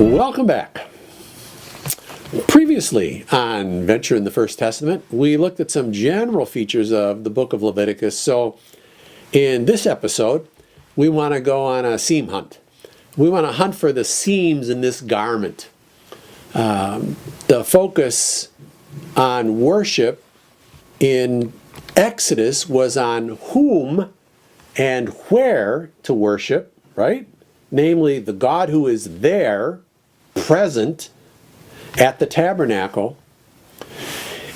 Welcome back. Previously on Venture in the First Testament, we looked at some general features of the book of Leviticus. So in this episode, we want to go on a seam hunt. We want to hunt for the seams in this garment. The focus on worship in Exodus was on whom and where to worship, right? Namely, the God who is there, present at the tabernacle.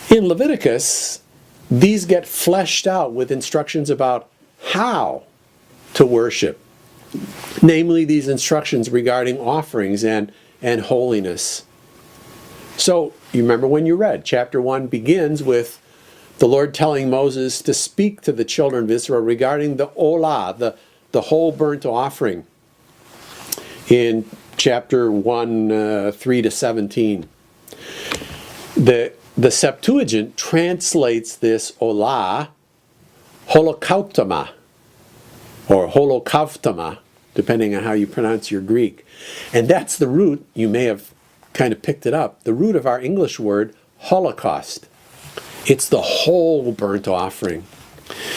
In Leviticus, these get fleshed out with instructions about how to worship. Namely, these instructions regarding offerings and holiness. So, you remember when you read, chapter 1 begins with the Lord telling Moses to speak to the children of Israel regarding the olah, the whole burnt offering, in chapter 1, 3 to 17. The Septuagint translates this olah, holokautama, or holokautama, depending on how you pronounce your Greek. And that's the root, you may have kind of picked it up, the root of our English word, holocaust. It's the whole burnt offering.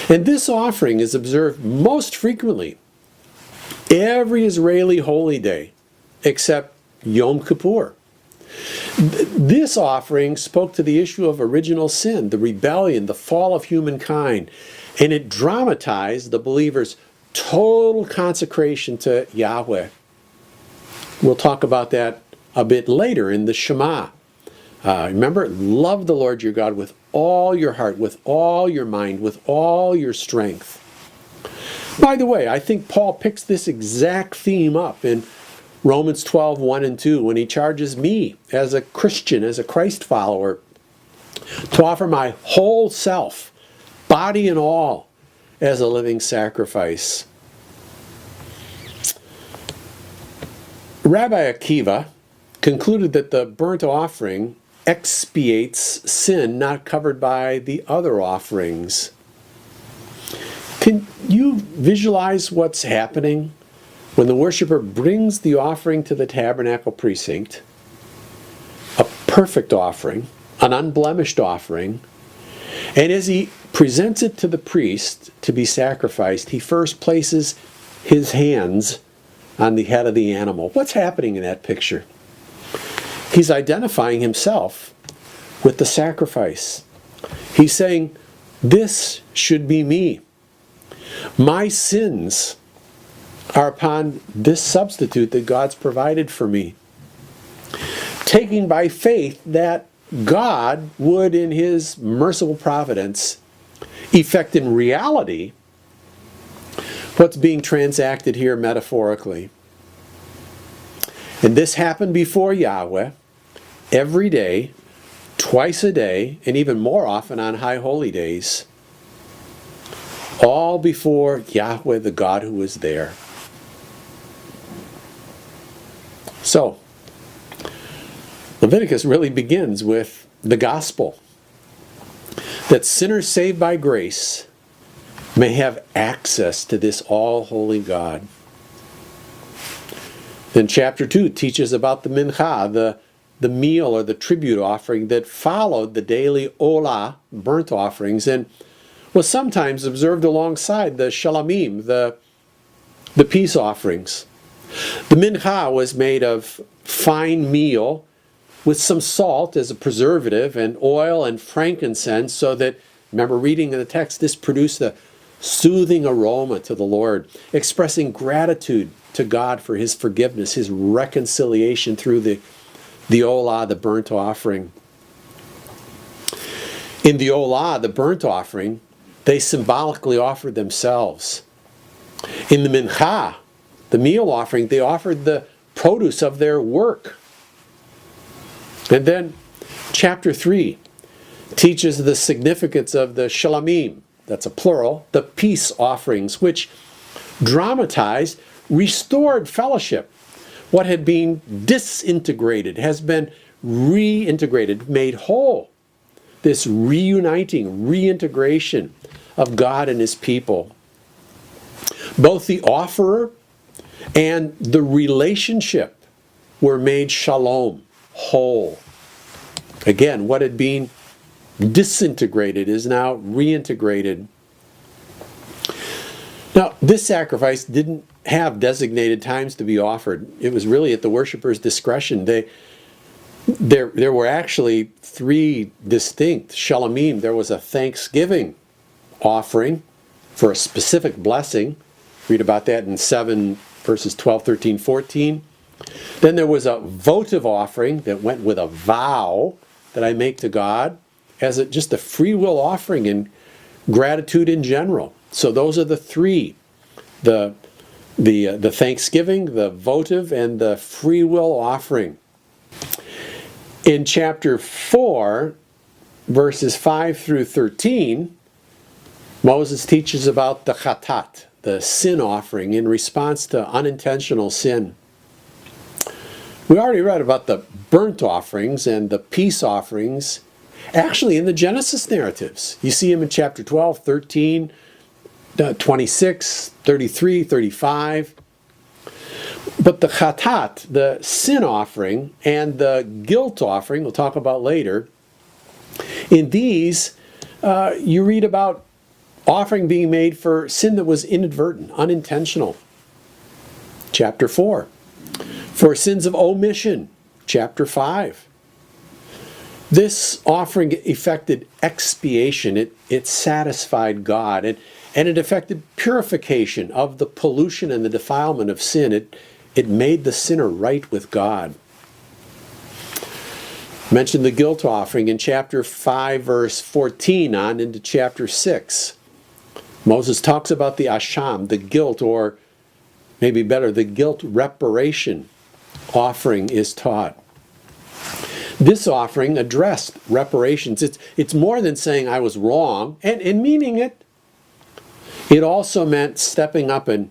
And this offering is observed most frequently every Israeli holy day, except Yom Kippur. This offering spoke to the issue of original sin, the rebellion, the fall of humankind, and it dramatized the believer's total consecration to Yahweh. We'll talk about that a bit later in the Shema. Remember, love the Lord your God with all your heart, with all your mind, with all your strength. By the way, I think Paul picks this exact theme up in Romans 12, 1 and 2, when he charges me as a Christian, as a Christ follower, to offer my whole self, body and all, as a living sacrifice. Rabbi Akiva concluded that the burnt offering expiates sin not covered by the other offerings. Can you visualize what's happening when the worshiper brings the offering to the tabernacle precinct? A perfect offering, an unblemished offering, and as he presents it to the priest to be sacrificed, he first places his hands on the head of the animal. What's happening in that picture? He's identifying himself with the sacrifice. He's saying, this should be me. My sins are upon this substitute that God's provided for me. Taking by faith that God would, in his merciful providence, effect in reality what's being transacted here metaphorically. And this happened before Yahweh every day, twice a day, and even more often on high holy days. All before Yahweh, the God who was there. So, Leviticus really begins with the gospel. That sinners saved by grace may have access to this all-holy God. Then chapter 2 teaches about the mincha, the meal or the tribute offering that followed the daily olah, burnt offerings, and was sometimes observed alongside the shalamim, the peace offerings. The mincha was made of fine meal with some salt as a preservative and oil and frankincense, so that, remember reading in the text, this produced a soothing aroma to the Lord, expressing gratitude to God for his forgiveness, his reconciliation through the olah, the burnt offering. In the olah, the burnt offering, they symbolically offered themselves. In the mincha, the meal offering, they offered the produce of their work. And then chapter 3 teaches the significance of the shalamim, that's a plural, the peace offerings, which dramatized restored fellowship. What had been disintegrated has been reintegrated, made whole. This reuniting, reintegration of God and his people. Both the offerer and the relationship were made shalom, whole. Again, what had been disintegrated is now reintegrated. Now, this sacrifice didn't have designated times to be offered. It was really at the worshippers' discretion. There were actually three distinct shalomim. There was a thanksgiving offering for a specific blessing. Read about that in 7 verses 12, 13, 14. Then there was a votive offering that went with a vow that I make to God as just a free will offering and gratitude in general. So those are the three: the thanksgiving, the votive, and the free will offering. In chapter 4, verses 5 through 13, Moses teaches about the chatat, the sin offering in response to unintentional sin. We already read about the burnt offerings and the peace offerings, actually in the Genesis narratives. You see them in chapter 12, 13, 26, 33, 35. But the chatat, the sin offering, and the guilt offering, we'll talk about later, in these, you read about offering being made for sin that was inadvertent, unintentional. Chapter 4. For sins of omission. Chapter 5. This offering effected expiation. It satisfied God. And it effected purification of the pollution and the defilement of sin. It made the sinner right with God. Mentioned the guilt offering in chapter 5, verse 14 on into chapter 6. Moses talks about the asham, the guilt, or maybe better, the guilt reparation offering is taught. This offering addressed reparations. It's more than saying I was wrong and meaning it. It also meant stepping up and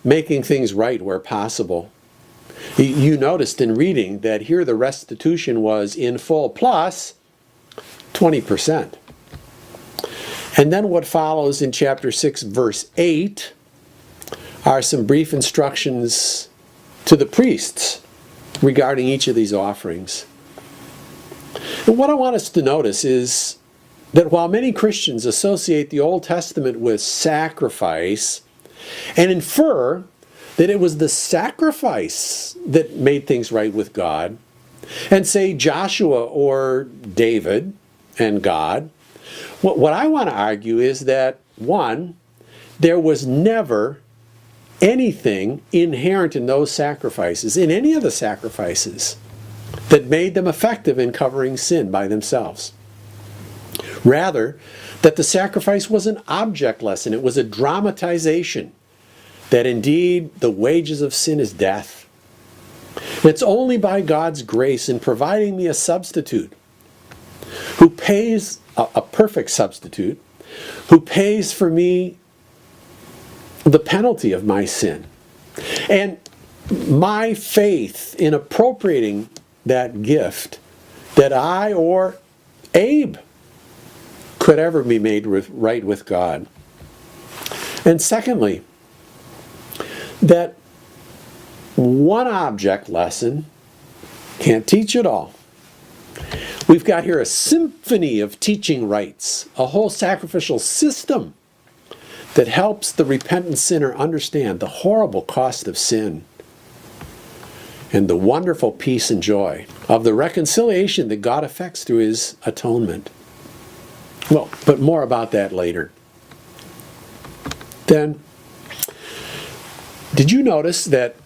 making things right where possible. You noticed in reading that here the restitution was in full plus 20%. And then what follows in chapter 6, verse 8, are some brief instructions to the priests regarding each of these offerings. And what I want us to notice is that while many Christians associate the Old Testament with sacrifice and infer that it was the sacrifice that made things right with God, and say Joshua or David and God, what I want to argue is that, one, there was never anything inherent in those sacrifices, in any of the sacrifices, that made them effective in covering sin by themselves. Rather, that the sacrifice was an object lesson. It was a dramatization that indeed the wages of sin is death. It's only by God's grace in providing me a substitute who pays, a perfect substitute, who pays for me the penalty of my sin. And my faith in appropriating that gift, that I or Abe could ever be made right with God. And secondly, that one object lesson can't teach it all. We've got here a symphony of teaching rites, a whole sacrificial system that helps the repentant sinner understand the horrible cost of sin and the wonderful peace and joy of the reconciliation that God effects through His atonement. Well, but more about that later. Then, did you notice that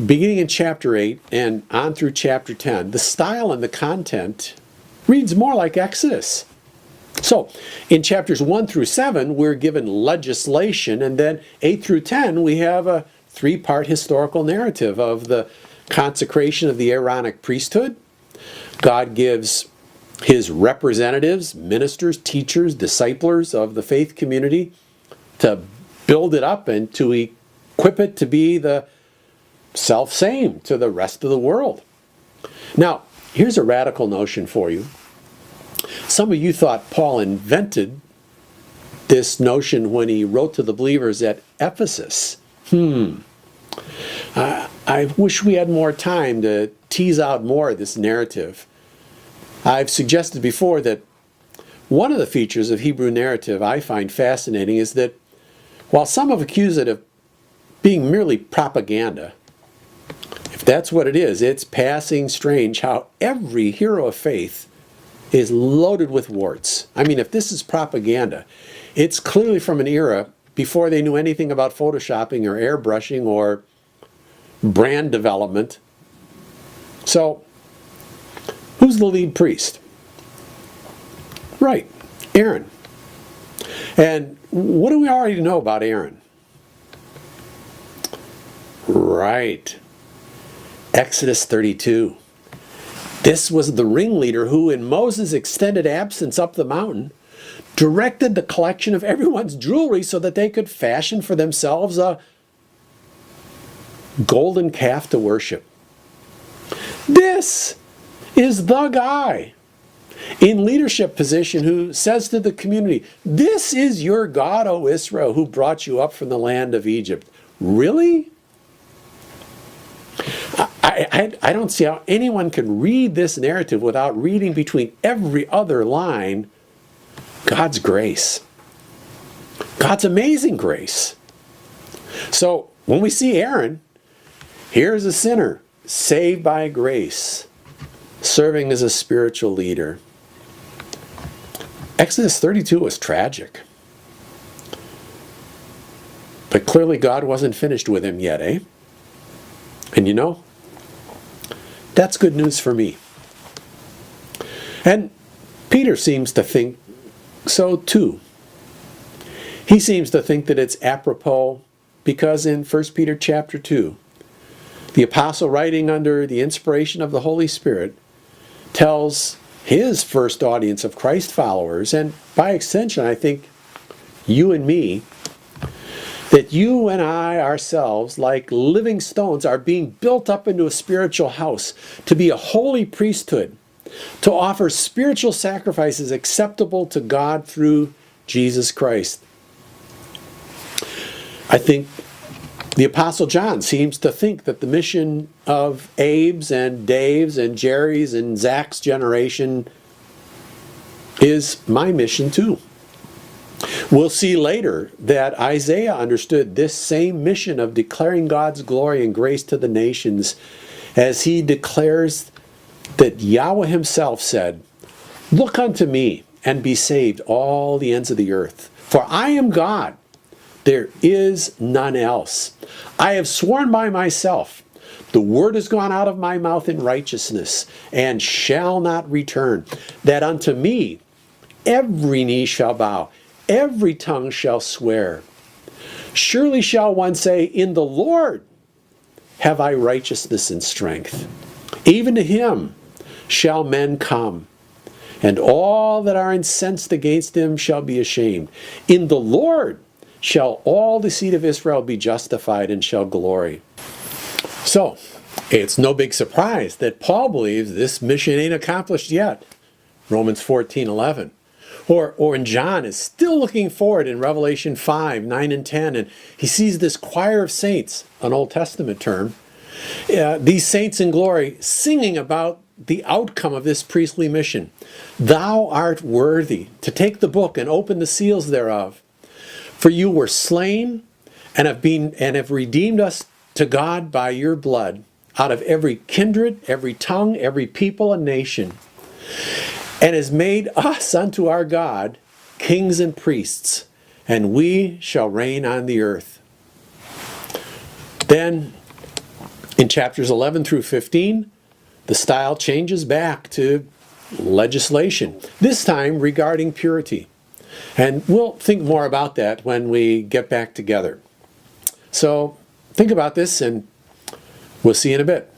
beginning in chapter 8 and on through chapter 10, the style and the content reads more like Exodus? So, in chapters 1 through 7, we're given legislation, and then 8 through 10, we have a three-part historical narrative of the consecration of the Aaronic priesthood. God gives His representatives, ministers, teachers, disciplers of the faith community to build it up and to equip it to be the self-same to the rest of the world. Now, here's a radical notion for you. Some of you thought Paul invented this notion when he wrote to the believers at Ephesus. I wish we had more time to tease out more of this narrative. I've suggested before that one of the features of Hebrew narrative I find fascinating is that while some have accused it of being merely propaganda, if that's what it is, it's passing strange how every hero of faith is loaded with warts. I mean, if this is propaganda, it's clearly from an era before they knew anything about photoshopping or airbrushing or brand development. So, who's the lead priest? Right, Aaron. And what do we already know about Aaron? Right, Exodus 32. This was the ringleader who, in Moses' extended absence up the mountain, directed the collection of everyone's jewelry so that they could fashion for themselves a golden calf to worship. This is the guy in leadership position who says to the community, "This is your God, O Israel, who brought you up from the land of Egypt." Really? I don't see how anyone can read this narrative without reading between every other line God's grace. God's amazing grace. So when we see Aaron, here's a sinner saved by grace, serving as a spiritual leader. Exodus 32 was tragic. But clearly God wasn't finished with him yet, eh? And you know, that's good news for me. And Peter seems to think so too. He seems to think that it's apropos because in 1 Peter chapter 2, the apostle, writing under the inspiration of the Holy Spirit, tells his first audience of Christ followers, and by extension I think you and me, that you and I ourselves, like living stones, are being built up into a spiritual house to be a holy priesthood, to offer spiritual sacrifices acceptable to God through Jesus Christ. I think the Apostle John seems to think that the mission of Abe's and Dave's and Jerry's and Zach's generation is my mission too. We'll see later that Isaiah understood this same mission of declaring God's glory and grace to the nations as he declares that Yahweh himself said, "Look unto me and be saved, all the ends of the earth. For I am God, there is none else. I have sworn by myself, the word has gone out of my mouth in righteousness, and shall not return, that unto me every knee shall bow, every tongue shall swear. Surely shall one say, in the Lord have I righteousness and strength. Even to him shall men come, and all that are incensed against him shall be ashamed. In the Lord shall all the seed of Israel be justified and shall glory." So, it's no big surprise that Paul believes this mission ain't accomplished yet. Romans 14:11. Or in John is still looking forward in Revelation 5, 9, and 10, and he sees this choir of saints, an Old Testament term, these saints in glory singing about the outcome of this priestly mission. "Thou art worthy to take the book and open the seals thereof. For you were slain and have redeemed us to God by your blood out of every kindred, every tongue, every people and nation, and has made us unto our God kings and priests, and we shall reign on the earth." Then, in chapters 11 through 15, the style changes back to legislation, this time regarding purity. And we'll think more about that when we get back together. So, think about this, and we'll see you in a bit.